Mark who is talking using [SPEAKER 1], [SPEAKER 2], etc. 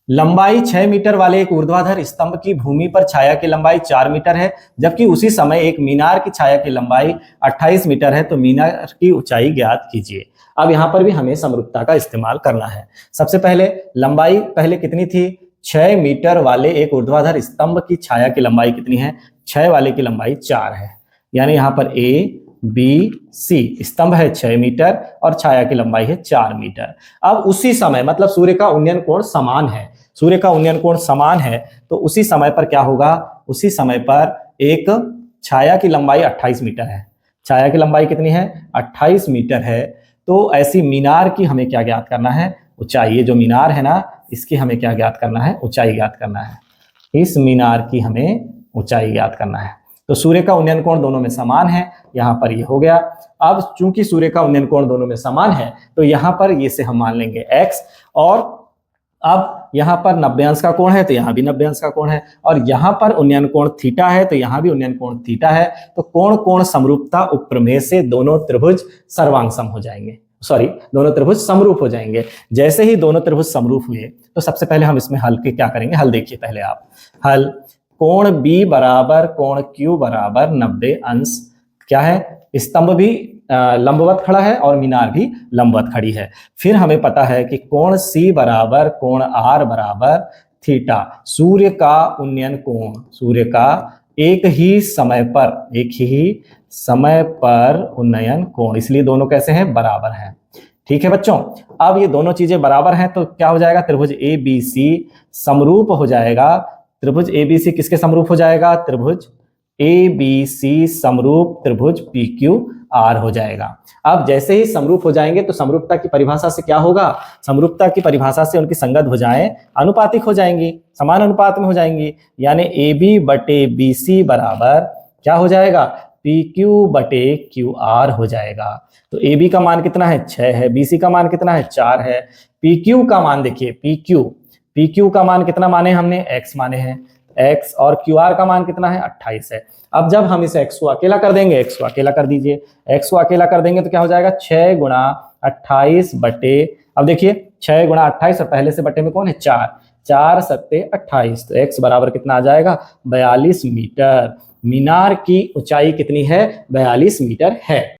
[SPEAKER 1] लंबाई 6 मीटर वाले एक ऊर्ध्वाधर स्तंभ की भूमि पर छाया की लंबाई 4 मीटर है, जबकि उसी समय एक मीनार की छाया की लंबाई 28 मीटर है, तो मीनार की ऊंचाई ज्ञात कीजिए। अब यहां पर भी हमें समरूपता का इस्तेमाल करना है। सबसे पहले लंबाई पहले कितनी थी, 6 मीटर वाले एक ऊर्ध्वाधर स्तंभ की छाया की लंबाई कितनी है, 6 वाले की लंबाई 4 है, यानी यहां पर ए बी सी, स्तंभ है 6 मीटर और छाया की लंबाई है 4 मीटर। अब उसी समय मतलब सूर्य का उन्नयन कोण समान है, सूर्य का उन्नयन कोण समान है, तो उसी समय पर क्या होगा, उसी समय पर एक छाया की लंबाई 28 मीटर है, छाया की लंबाई कितनी है 28 मीटर है, तो ऐसी मीनार की हमें क्या ज्ञात करना है, ऊंचाई। ये जो मीनार है ना, इसकी हमें क्या ज्ञात करना है, ऊंचाई ज्ञात करना है, इस मीनार की हमें ऊंचाई ज्ञात करना है। तो सूर्य का उन्नयन कोण दोनों में समान है, यहां पर ये हो गया। अब चूंकि सूर्य का उन्नयन कोण दोनों में समान है, तो यहां पर ये से हम मान लेंगे x, और अब यहां पर 90 अंश का कोण है, तो यहां भी 90 अंश का कोण है, और यहां पर उन्नयन कोण थीटा है, तो यहां भी उन्नयन कोण थीटा है। तो कोण कोण समरूपता उपप्रमेय से दोनों त्रिभुज सर्वांग हो जाएंगे, दोनों त्रिभुज समरूप हो जाएंगे। जैसे ही दोनों त्रिभुज समरूप हुए, तो सबसे पहले हम इसमें हल के क्या करेंगे, हल देखिए पहले आप। हल, कोण B बराबर कोण Q बराबर 90 अंश, क्या है, स्तंभ भी लंबवत खड़ा है और मीनार भी लंबवत खड़ी है। फिर हमें पता है कि कोण C बराबर कोण R बराबर थीटा, सूर्य का उन्नयन कोण, सूर्य का एक ही समय पर उन्नयन कोण, इसलिए दोनों कैसे हैं, बराबर हैं। ठीक है बच्चों, अब ये दोनों चीजें बराबर हैं, तो क्या हो जाएगा, त्रिभुज ABC समरूप हो जाएगा। त्रिभुज ABC किसके समरूप हो जाएगा, त्रिभुज ABC समरूप त्रिभुज PQR हो जाएगा। अब जैसे ही समरूप हो जाएंगे, तो समरूपता की परिभाषा से क्या होगा, समरूपता की परिभाषा से उनकी संगत भुजाएं अनुपातिक हो जाएंगी, समान अनुपात में हो जाएंगी, यानी AB बटे BC बराबर क्या हो जाएगा, PQ बटे QR हो जाएगा। तो AB का मान कितना है, 6 है, BC का मान कितना है, 4 है, PQ का मान देखिए, PQ का मान कितना माने हमने, x माने हैं, x, और QR का मान कितना है, 28 है। अब जब हम इस x को अकेला कर देंगे, x को अकेला कर दीजिए, x को अकेला कर देंगे तो क्या हो जाएगा, 6 गुणा 28 बटे, अब देखिए 6 गुणा 28 और पहले से बटे में कौन है, 4, 4 सत्ते 28, तो x बराबर कितना आ जाएगा, 42 मीटर। मीनार की ऊंचाई कितनी है, 42 मीटर है।